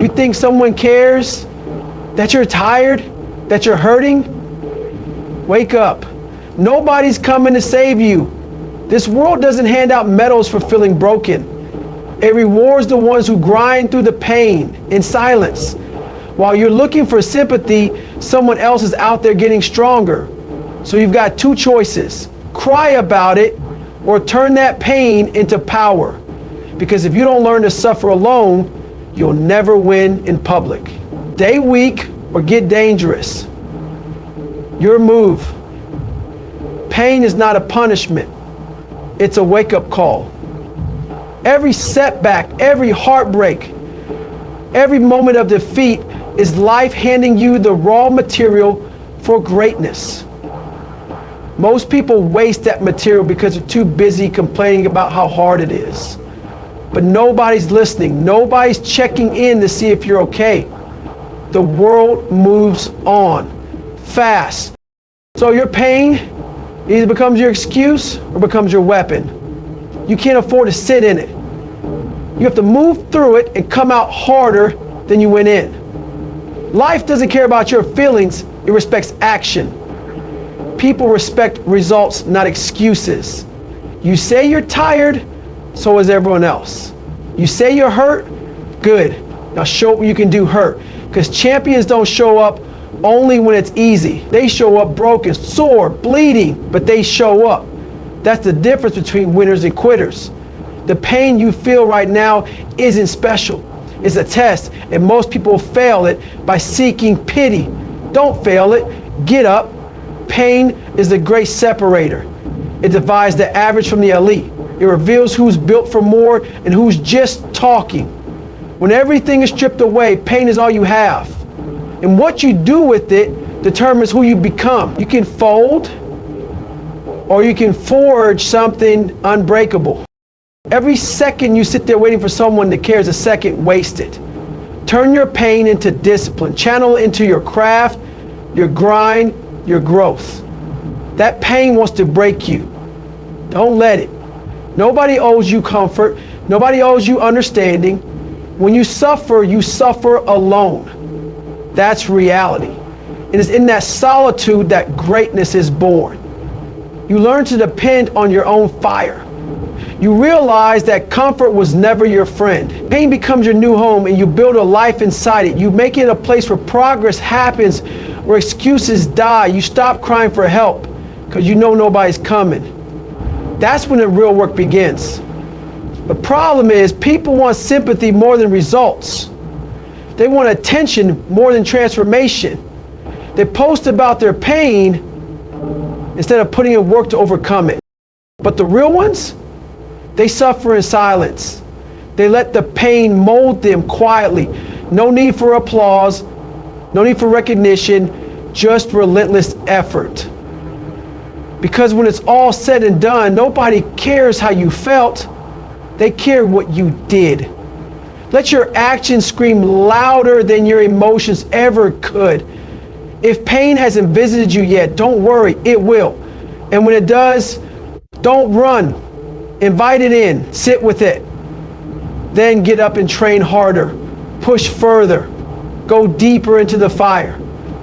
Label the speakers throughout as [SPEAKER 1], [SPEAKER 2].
[SPEAKER 1] You think someone cares that you're tired, that you're hurting? Wake up. Nobody's coming to save you. This world doesn't hand out medals for feeling broken. It rewards the ones who grind through the pain in silence. While you're looking for sympathy, someone else is out there getting stronger. So you've got two choices. Cry about it or turn that pain into power. Because if you don't learn to suffer alone, you'll never win in public. Stay weak or get dangerous. Your move. Pain is not a punishment. It's a wake-up call. Every setback, every heartbreak, every moment of defeat is life handing you the raw material for greatness. Most people waste that material because they're too busy complaining about how hard it is. But nobody's listening. Nobody's checking in to see if you're okay. The world moves on fast. So your pain either becomes your excuse or becomes your weapon. You can't afford to sit in it. You have to move through it and come out harder than you went in. Life doesn't care about your feelings, it respects action. People respect results, not excuses. You say you're tired, so is everyone else. You say you're hurt, good. Now show what you can do hurt. Because champions don't show up only when it's easy. They show up broken, sore, bleeding, but they show up. That's the difference between winners and quitters. The pain you feel right now isn't special. It's a test, and most people fail it by seeking pity. Don't fail it. Get up. Pain is the great separator. It divides the average from the elite. It reveals who's built for more and who's just talking. When everything is stripped away, pain is all you have. And what you do with it determines who you become. You can fold, or you can forge something unbreakable. Every second you sit there waiting for someone that cares, a second wasted. Turn your pain into discipline. Channel it into your craft, your grind, your growth. That pain wants to break you. Don't let it. Nobody owes you comfort. Nobody owes you understanding. When you suffer alone. That's reality. It is in that solitude that greatness is born. You learn to depend on your own fire. You realize that comfort was never your friend. Pain becomes your new home and you build a life inside it. You make it a place where progress happens, where excuses die. You stop crying for help because you know nobody's coming. That's when the real work begins. The problem is people want sympathy more than results. They want attention more than transformation. They post about their pain instead of putting in work to overcome it. But the real ones, they suffer in silence. They let the pain mold them quietly. No need for applause, no need for recognition, just relentless effort. Because when it's all said and done, nobody cares how you felt. They care what you did. Let your actions scream louder than your emotions ever could. If pain hasn't visited you yet, don't worry, it will. And when it does, don't run. Invite it in, sit with it. Then get up and train harder, push further, go deeper into the fire.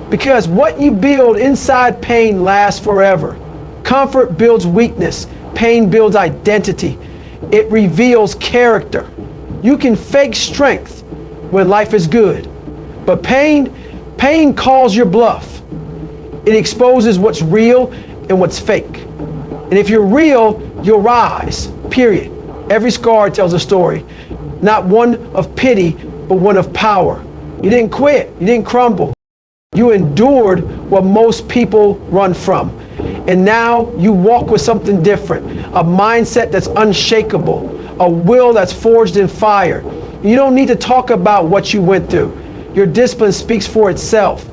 [SPEAKER 1] Because what you build inside pain lasts forever. Comfort builds weakness, pain builds identity. It reveals character. You can fake strength when life is good, but pain calls your bluff. It exposes what's real and what's fake. And if you're real, you'll rise, period. Every scar tells a story, not one of pity, but one of power. You didn't quit, you didn't crumble. You endured what most people run from. And now you walk with something different, a mindset that's unshakable, a will that's forged in fire. You don't need to talk about what you went through. Your discipline speaks for itself.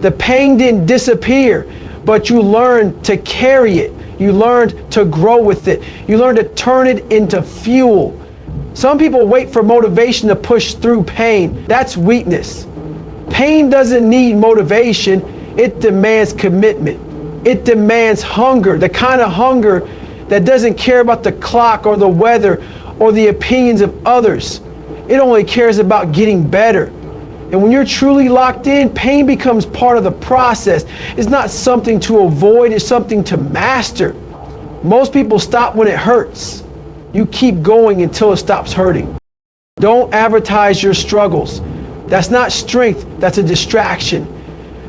[SPEAKER 1] The pain didn't disappear, but you learned to carry it. You learned to grow with it. You learned to turn it into fuel. Some people wait for motivation to push through pain. That's weakness. Pain doesn't need motivation. It demands commitment. It demands hunger, the kind of hunger that doesn't care about the clock or the weather or the opinions of others. It only cares about getting better. And when you're truly locked in, pain becomes part of the process. It's not something to avoid, it's something to master. Most people stop when it hurts. You keep going until it stops hurting. Don't advertise your struggles. That's not strength, that's a distraction.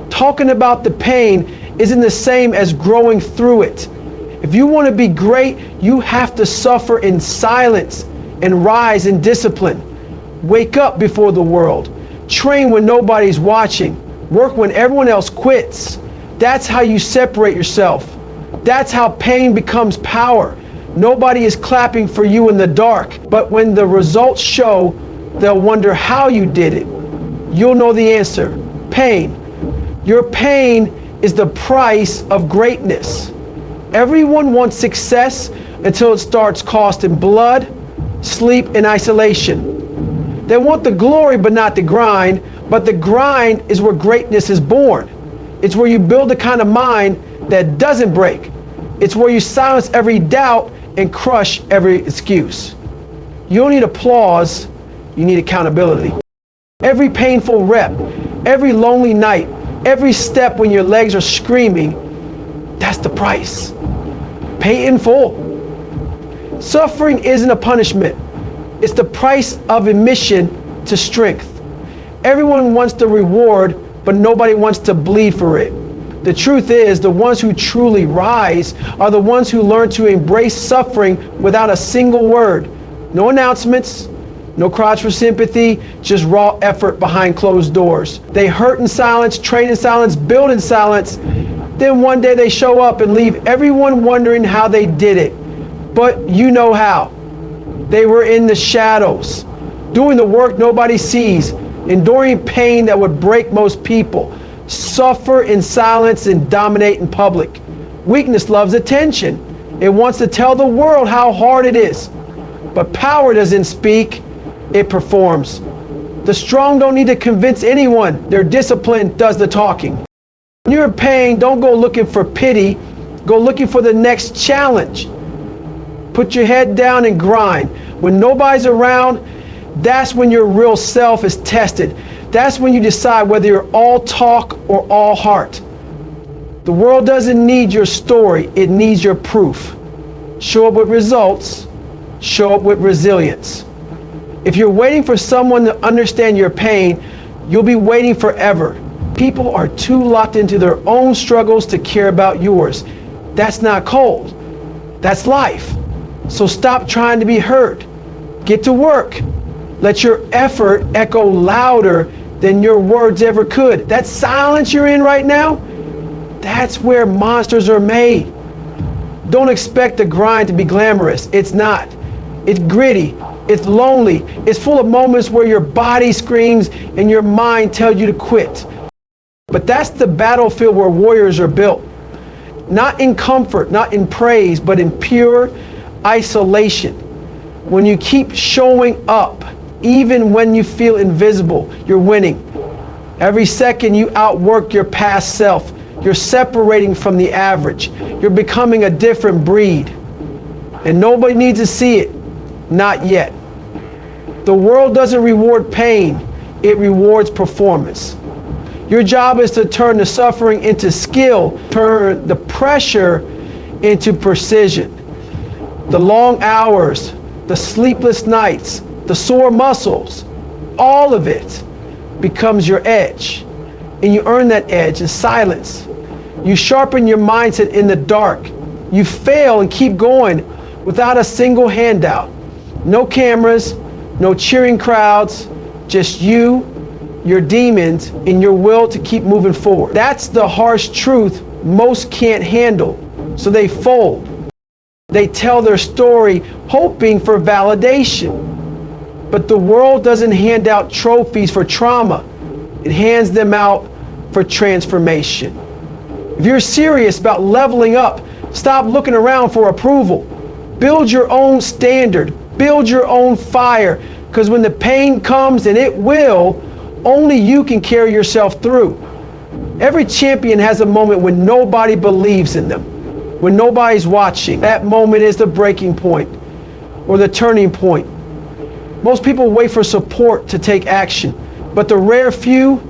[SPEAKER 1] Talking about the pain isn't the same as growing through it. If you want to be great, you have to suffer in silence and rise in discipline. Wake up before the world. Train when nobody's watching. Work when everyone else quits. That's how you separate yourself. That's how pain becomes power. Nobody is clapping for you in the dark, but when the results show, they'll wonder how you did it. You'll know the answer. Pain. Your pain is the price of greatness. Everyone wants success until it starts costing blood, sleep, and isolation. They want the glory but not the grind, but the grind is where greatness is born. It's where you build the kind of mind that doesn't break. It's where you silence every doubt and crush every excuse. You don't need applause, you need accountability. Every painful rep, every lonely night, every step when your legs are screaming, that's the price. Pay in full. Suffering isn't a punishment. It's the price of admission to strength. Everyone wants the reward, but nobody wants to bleed for it. The truth is, the ones who truly rise are the ones who learn to embrace suffering without a single word. No announcements, no cries for sympathy, just raw effort behind closed doors. They hurt in silence, train in silence, build in silence. Then one day they show up and leave everyone wondering how they did it. But you know how. They were in the shadows, doing the work nobody sees, enduring pain that would break most people, suffer in silence and dominate in public. Weakness loves attention. It wants to tell the world how hard it is. But power doesn't speak, it performs. The strong don't need to convince anyone. Their discipline does the talking. When you're in pain, don't go looking for pity. Go looking for the next challenge. Put your head down and grind. When nobody's around, that's when your real self is tested. That's when you decide whether you're all talk or all heart. The world doesn't need your story, it needs your proof. Show up with results, show up with resilience. If you're waiting for someone to understand your pain, you'll be waiting forever. People are too locked into their own struggles to care about yours. That's not cold, that's life. So stop trying to be heard. Get to work. Let your effort echo louder than your words ever could. That silence you're in right now, that's where monsters are made. Don't expect the grind to be glamorous. It's not. It's gritty. It's lonely. It's full of moments where your body screams and your mind tells you to quit. But that's the battlefield where warriors are built. Not in comfort, not in praise, but in pure isolation. When you keep showing up, even when you feel invisible, you're winning. Every second you outwork your past self. You're separating from the average. You're becoming a different breed. And nobody needs to see it. Not yet. The world doesn't reward pain. It rewards performance. Your job is to turn the suffering into skill, turn the pressure into precision. The long hours, the sleepless nights, the sore muscles, all of it becomes your edge. And you earn that edge in silence. You sharpen your mindset in the dark. You fail and keep going without a single handout. No cameras, no cheering crowds, just you, your demons, and your will to keep moving forward. That's the harsh truth most can't handle, so they fold. They tell their story hoping for validation. But the world doesn't hand out trophies for trauma. It hands them out for transformation. If you're serious about leveling up, stop looking around for approval. Build your own standard. Build your own fire. Because when the pain comes, and it will, only you can carry yourself through. Every champion has a moment when nobody believes in them, when nobody's watching. That moment is the breaking point or the turning point. Most people wait for support to take action. But the rare few,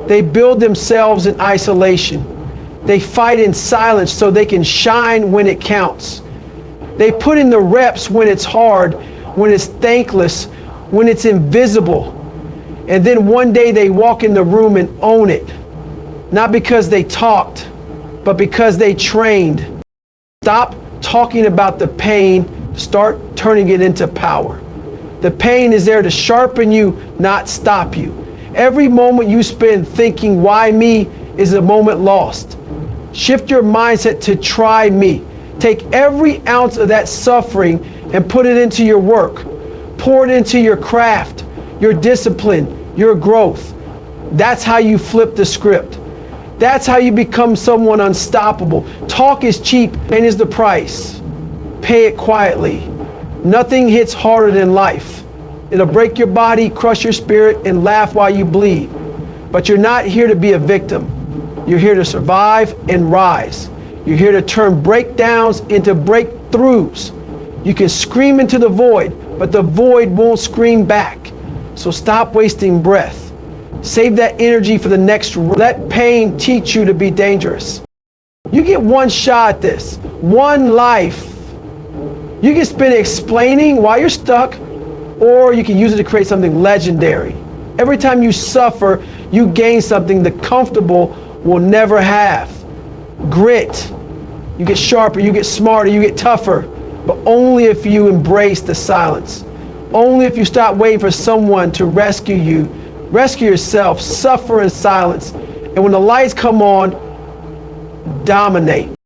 [SPEAKER 1] they build themselves in isolation. They fight in silence so they can shine when it counts. They put in the reps when it's hard, when it's thankless, when it's invisible. And then one day they walk in the room and own it. Not because they talked, but because they trained. Stop talking about the pain, start turning it into power. The pain is there to sharpen you, not stop you. Every moment you spend thinking, why me, is a moment lost. Shift your mindset to try me. Take every ounce of that suffering and put it into your work. Pour it into your craft, your discipline, your growth. That's how you flip the script. That's how you become someone unstoppable. Talk is cheap, pain is the price. Pay it quietly. Nothing hits harder than life. It'll break your body, crush your spirit, and laugh while you bleed. But you're not here to be a victim. You're here to survive and rise. You're here to turn breakdowns into breakthroughs. You can scream into the void, but the void won't scream back. So stop wasting breath. Save that energy for the next. Let pain teach you to be dangerous. You get one shot at this, one life. You can spend it explaining why you're stuck, or you can use it to create something legendary. Every time you suffer, you gain something the comfortable will never have. Grit. You get sharper, you get smarter, you get tougher, but only if you embrace the silence. Only if you stop waiting for someone to rescue you. Rescue yourself, suffer in silence, and when the lights come on, dominate.